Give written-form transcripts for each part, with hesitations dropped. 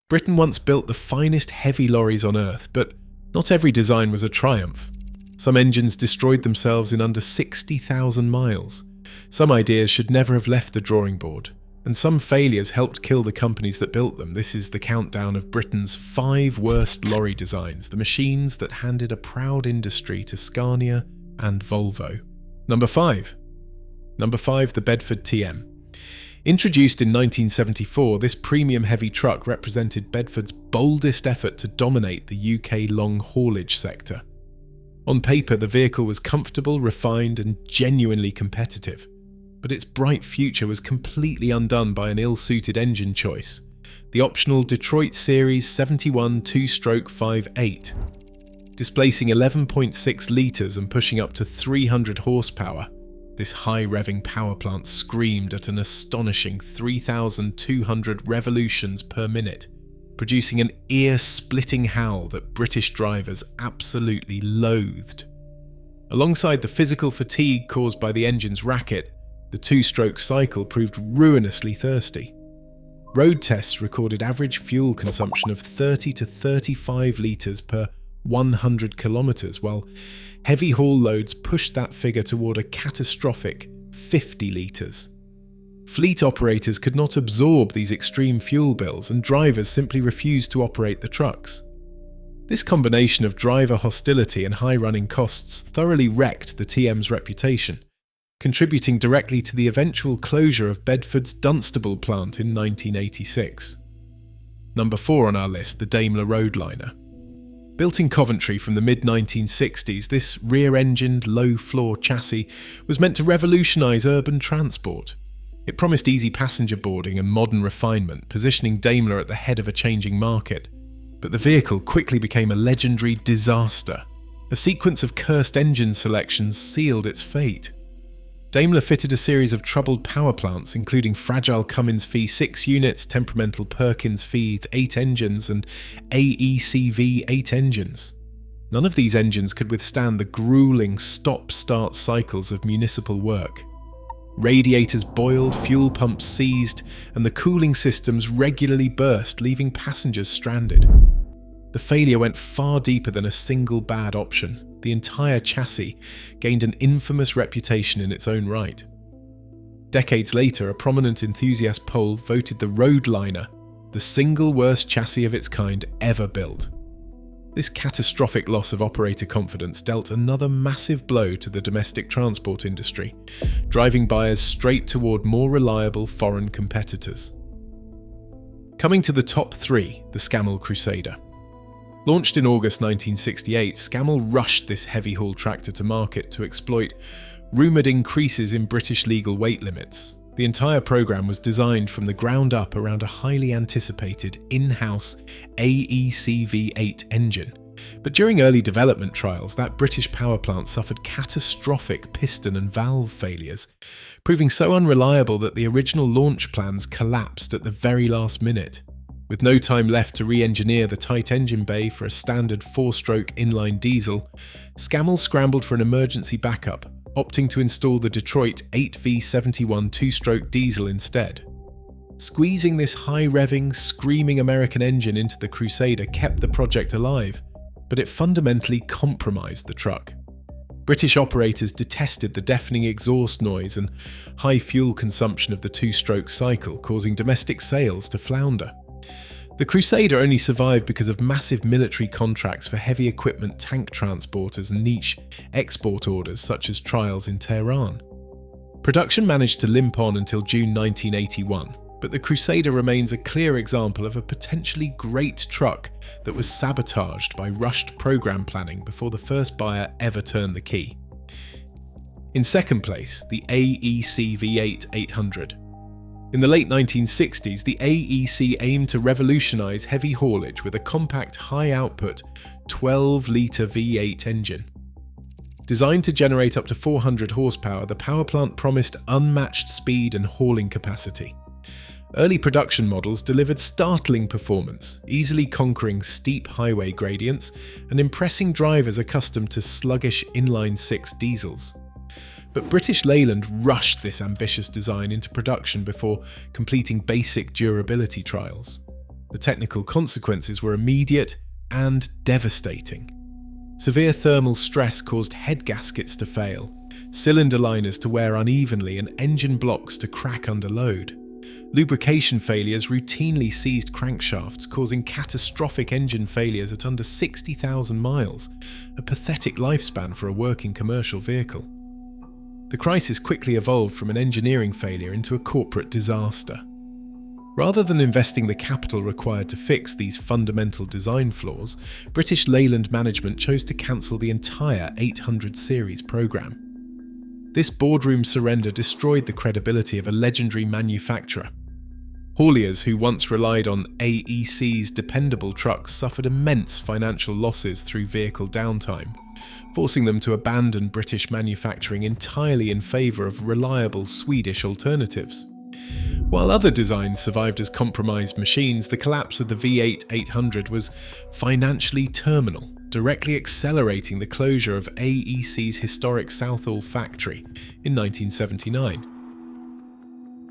Britain once built the finest heavy lorries on earth, but not every design was a triumph. Some engines destroyed themselves in under 60,000 miles. Some ideas should never have left the drawing board, and some failures helped kill the companies that built them. This is the countdown of Britain's 5 worst lorry designs, the machines that handed a proud industry to Scania and Volvo. Number 5. Number 5, the Bedford TM. Introduced in 1974, this premium heavy truck represented Bedford's boldest effort to dominate the UK long haulage sector. On paper, the vehicle was comfortable, refined, and genuinely competitive. But its bright future was completely undone by an ill-suited engine choice, the optional Detroit Series 71 2-stroke 5.8. Displacing 11.6 litres and pushing up to 300 horsepower, this high-revving power plant screamed at an astonishing 3,200 revolutions per minute, producing an ear-splitting howl that British drivers absolutely loathed. Alongside the physical fatigue caused by the engine's racket, the 2-stroke cycle proved ruinously thirsty. Road tests recorded average fuel consumption of 30 to 35 litres per 100 kilometres, while heavy haul loads pushed that figure toward a catastrophic 50 litres. Fleet operators could not absorb these extreme fuel bills, and drivers simply refused to operate the trucks. This combination of driver hostility and high running costs thoroughly wrecked the TM's reputation, contributing directly to the eventual closure of Bedford's Dunstable plant in 1986. Number 4 on our list, the Daimler Roadliner. Built in Coventry from the mid-1960s, this rear-engined, low-floor chassis was meant to revolutionise urban transport. It promised easy passenger boarding and modern refinement, positioning Daimler at the head of a changing market. But the vehicle quickly became a legendary disaster. A sequence of cursed engine selections sealed its fate. Daimler fitted a series of troubled power plants, including fragile Cummins V6 units, temperamental Perkins V8 engines, and AEC V8 engines. None of these engines could withstand the grueling stop-start cycles of municipal work. Radiators boiled, fuel pumps seized, and the cooling systems regularly burst, leaving passengers stranded. The failure went far deeper than a single bad option. The entire chassis gained an infamous reputation in its own right. Decades later, a prominent enthusiast poll voted the Roadliner the single worst chassis of its kind ever built. This catastrophic loss of operator confidence dealt another massive blow to the domestic transport industry, driving buyers straight toward more reliable foreign competitors. Coming to the top 3, the Scammell Crusader. Launched in August 1968, Scammell rushed this heavy-haul tractor to market to exploit rumoured increases in British legal weight limits. The entire programme was designed from the ground up around a highly anticipated in-house AEC V8 engine. But during early development trials, that British power plant suffered catastrophic piston and valve failures, proving so unreliable that the original launch plans collapsed at the very last minute. With no time left to re-engineer the tight engine bay for a standard 4-stroke inline diesel, Scammell scrambled for an emergency backup, opting to install the Detroit 8V71 2-stroke diesel instead. Squeezing this high-revving, screaming American engine into the Crusader kept the project alive, but it fundamentally compromised the truck. British operators detested the deafening exhaust noise and high fuel consumption of the 2-stroke cycle, causing domestic sales to flounder. The Crusader only survived because of massive military contracts for heavy equipment tank transporters and niche export orders such as trials in Tehran. Production managed to limp on until June 1981, but the Crusader remains a clear example of a potentially great truck that was sabotaged by rushed program planning before the first buyer ever turned the key. In second place, the AEC V8 800. In the late 1960s, the AEC aimed to revolutionise heavy haulage with a compact, high-output 12-litre V8 engine. Designed to generate up to 400 horsepower, the power plant promised unmatched speed and hauling capacity. Early production models delivered startling performance, easily conquering steep highway gradients and impressing drivers accustomed to sluggish inline-six diesels. But British Leyland rushed this ambitious design into production before completing basic durability trials. The technical consequences were immediate and devastating. Severe thermal stress caused head gaskets to fail, cylinder liners to wear unevenly, and engine blocks to crack under load. Lubrication failures routinely seized crankshafts, causing catastrophic engine failures at under 60,000 miles, a pathetic lifespan for a working commercial vehicle. The crisis quickly evolved from an engineering failure into a corporate disaster. Rather than investing the capital required to fix these fundamental design flaws, British Leyland management chose to cancel the entire 800 series program. This boardroom surrender destroyed the credibility of a legendary manufacturer. Hauliers who once relied on AEC's dependable trucks suffered immense financial losses through vehicle downtime, forcing them to abandon British manufacturing entirely in favour of reliable Swedish alternatives. While other designs survived as compromised machines, the collapse of the V800 was financially terminal, directly accelerating the closure of AEC's historic Southall factory in 1979.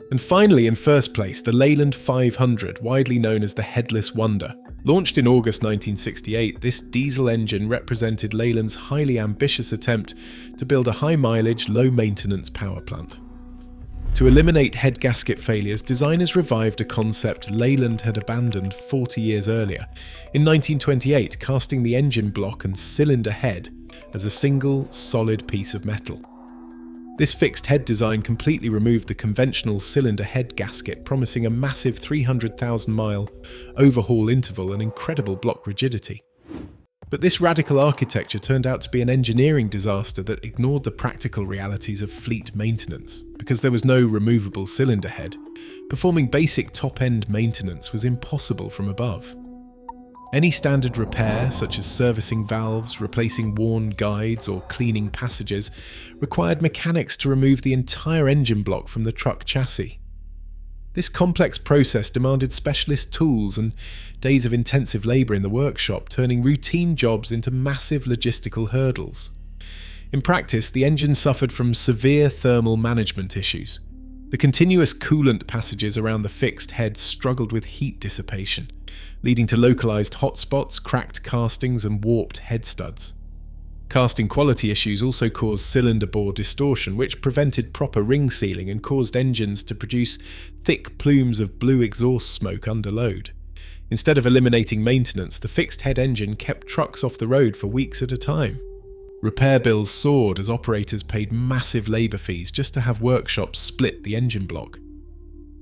And finally, in first place, the Leyland 500, widely known as the Headless Wonder. Launched in August 1968, this diesel engine represented Leyland's highly ambitious attempt to build a high-mileage, low-maintenance power plant. To eliminate head gasket failures, designers revived a concept Leyland had abandoned 40 years earlier, in 1928, casting the engine block and cylinder head as a single, solid piece of metal. This fixed head design completely removed the conventional cylinder head gasket, promising a massive 300,000-mile overhaul interval and incredible block rigidity. But this radical architecture turned out to be an engineering disaster that ignored the practical realities of fleet maintenance. Because there was no removable cylinder head, performing basic top-end maintenance was impossible from above. Any standard repair, such as servicing valves, replacing worn guides, or cleaning passages, required mechanics to remove the entire engine block from the truck chassis. This complex process demanded specialist tools and days of intensive labour in the workshop, turning routine jobs into massive logistical hurdles. In practice, the engine suffered from severe thermal management issues. The continuous coolant passages around the fixed head struggled with heat dissipation, leading to localised hotspots, cracked castings, and warped head studs. Casting quality issues also caused cylinder bore distortion, which prevented proper ring sealing and caused engines to produce thick plumes of blue exhaust smoke under load. Instead of eliminating maintenance, the fixed head engine kept trucks off the road for weeks at a time. Repair bills soared as operators paid massive labour fees just to have workshops split the engine block.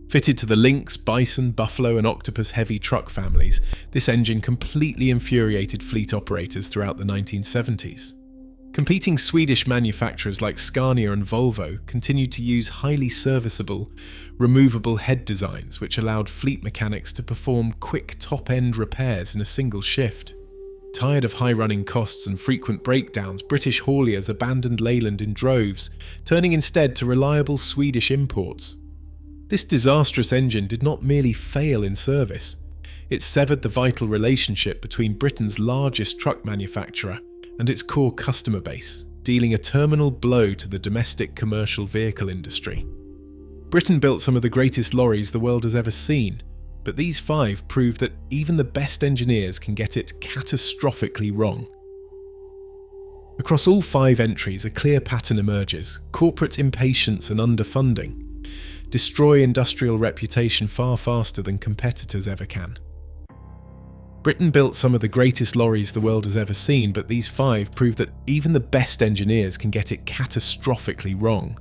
Fitted to the Lynx, Bison, Buffalo and Octopus heavy truck families, this engine completely infuriated fleet operators throughout the 1970s. Competing Swedish manufacturers like Scania and Volvo continued to use highly serviceable, removable head designs which allowed fleet mechanics to perform quick top-end repairs in a single shift. Tired of high running costs and frequent breakdowns, British hauliers abandoned Leyland in droves, turning instead to reliable Swedish imports. This disastrous engine did not merely fail in service, it severed the vital relationship between Britain's largest truck manufacturer and its core customer base, dealing a terminal blow to the domestic commercial vehicle industry. Britain built some of the greatest lorries the world has ever seen, but these 5 prove that even the best engineers can get it catastrophically wrong. Across all 5 entries, a clear pattern emerges: corporate impatience and underfunding destroy industrial reputation far faster than competitors ever can. Britain built some of the greatest lorries the world has ever seen, but these 5 prove that even the best engineers can get it catastrophically wrong.